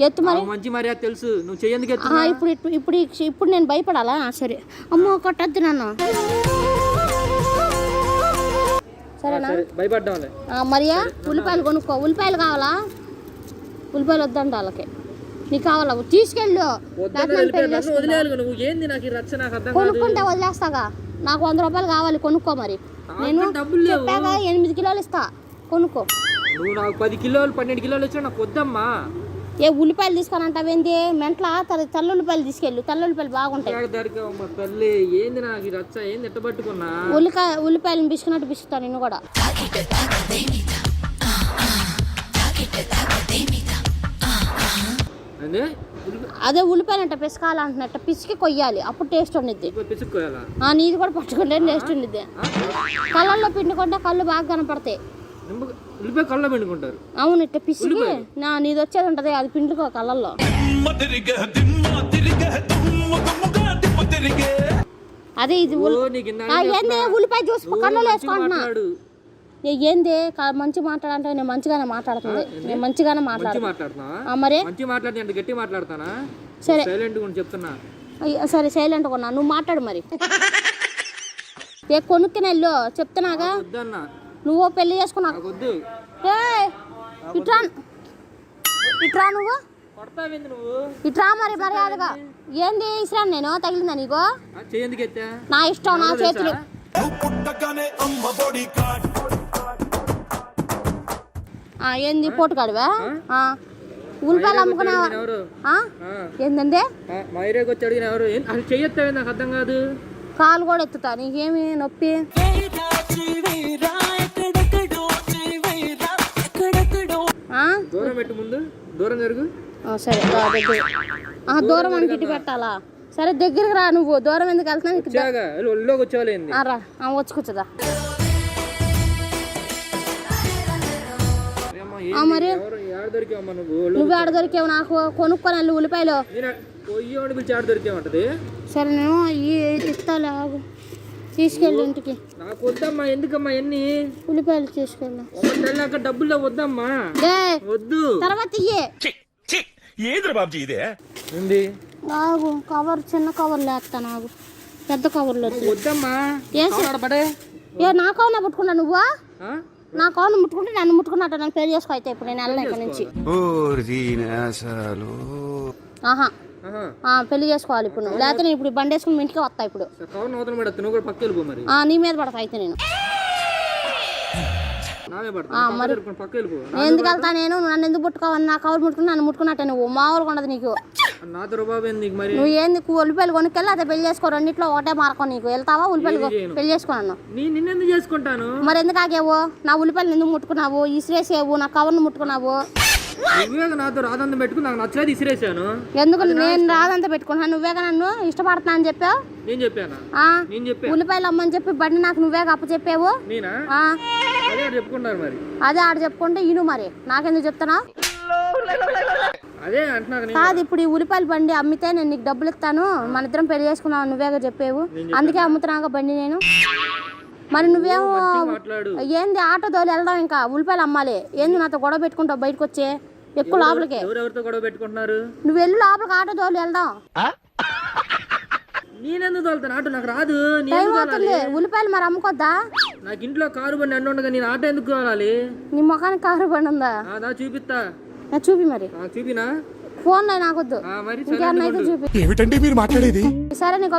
ఎత్తు మరి. మంచి మర్యాద తెలుసు, నువ్వు చెయ్యేందుకు ఎత్తు. ఇప్పుడు నేను భయపడాలా? సరే అమ్మో కొట్టద్దు నన్ను, సరేనా? భయపడ్డాలే మరియా. ఉల్లిపాయలు కొనుక్కో. ఉల్లిపాయలు కావాలా? ఉల్లిపాయలు వద్దంట వాళ్ళకి. నీకు కావాలా? తీసుకెళ్ళు. కొనుక్కుంటే వదిలేస్తాగా. నాకు 100 రూపాయలు కావాలి, కొనుక్కో. మరి నేను చెప్పాగా 8 కిలోలు ఇస్తా, కొనుక్కో. నువ్వు నాకు 10 కిలోలు 12 కిలోలు ఇచ్చా, నాకు వద్దమ్మా. ఏ ఉల్లిపాయలు తీసుకొనంటావేంది? మెంట్ల తెల్ల ఉల్లిపాయలు తీసుకెళ్ళు. తెల్ల ఉల్లిపాయలు బాగుంటాయి. ఉల్లిపాయలు బిసుకున్నట్టు బిసుకుతా నిన్ను కూడా. అదే ఉల్లిపాయలు అంటే పిసకాలంటున్నట్టు పిసికి కొయ్యాలి, అప్పుడు టేస్ట్ ఉండిద్ది. నీది కూడా పట్టుకుంటే టేస్ట్ ఉండిద్ది. కళ్ళల్లో పిండుకుంటే కళ్ళు బాగా కనపడతాయి. కళ్ళలో పిండుకుంటారు? అవును, ఇట్లా పిసికి నీది వచ్చేది ఉంటది, అది పిండుకో కళ్ళల్లో. అదే ఇది ఏంది ఉల్లిపాయ చూసి కళ్ళలో వేసుకుంటున్నా. ఏంది మంచి మాట్లాడంటే నేను మంచిగానే మాట్లాడుతుంది. నేను మంచిగానే మాట్లాడుతున్నా. మరి గట్టి మాట్లాడతానా? సరే చెప్తున్నా. సరే సైలెంట్ కొన్నా, నువ్వు మాట్లాడు. మరి కొనుక్కుని వెళ్ళు చెప్తున్నాగా. నువ్వు పెళ్లి చేసుకున్నా. ఇట్రా నువ్వు ఇట్రా. మరి మర్యాదగా ఏంది ఇస్రాను నేను తగిలిందా నీకు? నా ఇష్టం, నా చేతులు. ఏంది పోటుకాడువా? ఉల్లిపాయలు అమ్ముకున్నావా? ఏందండి కాలు కూడా ఎత్తుతా, నీకేమి నొప్పి? సరే దూరం అని గిట్టి పెట్టాలా? సరే దగ్గరికి రా. నువ్వు దూరం ఎందుకు వెళ్తున్నావు? వచ్చి కూర్చోదా. మరి నువ్వు ఆడ దొరికావు, నాకు కొనుక్కొని వెళ్ళి ఉల్లిపాయలు. సరే నేను ఇస్తాలే, ఆగు. తీసుకెళ్ళి ఇంటికి. ఉల్లిపాయలు తీసుకెళ్ళి. డబ్బులు వద్దమ్మా, వద్దు. తర్వాత ఆగు, కవర్ చిన్న కవర్ లేస్తా. నాకు పెద్ద కవర్లో వద్దమ్మా. నా కవర్లో పుట్టుకున్నా నువ్వు? నా కవర్ను ముట్టుకుంటే నన్ను ముట్టుకున్నట్టు నన్ను పెళ్లి చేసుకో. అయితే ఇప్పుడు నేను వెళ్ళను ఇక్కడ నుంచి. పెళ్లి చేసుకోవాలి ఇప్పుడు నువ్వు, లేకపోతే నేను ఇప్పుడు బండి వేసుకుని ఇంటికి వస్తా. ఇప్పుడు నీ మీద పడతా అయితే నేను. మరి ఎందుకు వెళ్తా నేను? నన్ను ఎందుకు ముట్టుకోవాలి? నా కవర్ ముట్టుకుని నన్ను ముట్టుకున్నట్టే నువ్వు. మామూలుగా ఉండదు నీకు. నువ్వు ఏంది ఉల్లిపాయలు కొనుక్కెళ్ళి అదే పెళ్లి చేసుకో. రెండిట్లో ఒకటే మార్కం నీకు. వెళ్తావా? ఉల్లిపాయలు పెళ్లి చేసుకున్నాను. మరి ఎందుకు ఆగేవు? నా ఉల్లిపాయలు ఎందుకు ముట్టుకున్నావు? ఇసిరేసేవు. నా కవర్ను ముట్టుకున్నావు. ఎందుకు నేను రాదంతా పెట్టుకున్నాను? నువ్వేగా నన్ను ఇష్టపడుతున్నా అని చెప్పావు. ఉల్లిపాయలు అమ్మని చెప్పి బండి నాకు నువ్వేగా అప్ప చెప్పావు. అదే ఆడ చెప్పుకుంటే ఇను. మరి నాకెందుకు చెప్తానా? కాదు, ఇప్పుడు ఈ ఉల్లిపాయల బండి అమ్మితే నేను నీకు డబ్బులు ఇస్తాను, మన ఇద్దరం పెళ్లి చేసుకున్నావు నువ్వేగా చెప్పావు. అందుకే అమ్ముతున్నాగా బండి నేను. మరి నువ్వేమో ఏంది ఆటో తోలి వెళ్దాం? ఇంకా ఉల్లిపాయలు అమ్మాలి. ఏంది నాతో గొడవ పెట్టుకుంటావు? బయటకు వచ్చే ఎక్కువ లోపలికి నువ్వు వెళ్ళి లోపలికి ఆటో తోలి వెళ్దాం. నాకు రాదు. ఉల్లిపాయలు మరి అమ్ముకోద్దా? నాకు ఇంట్లో కారు బండి అన్నీ ఉండగా నేను ఆటో ఎందుకు కావాలి? నీ ముఖానికి కారు బండి ఉందా? చూపిస్తా. చూపి. మరి చూపినా? ఫోన్ నాకొద్దు, ఇంకేమన్నా అయితే చూపి. ఏమిటండి మీరు మాట్లాడేది? సరే నీకు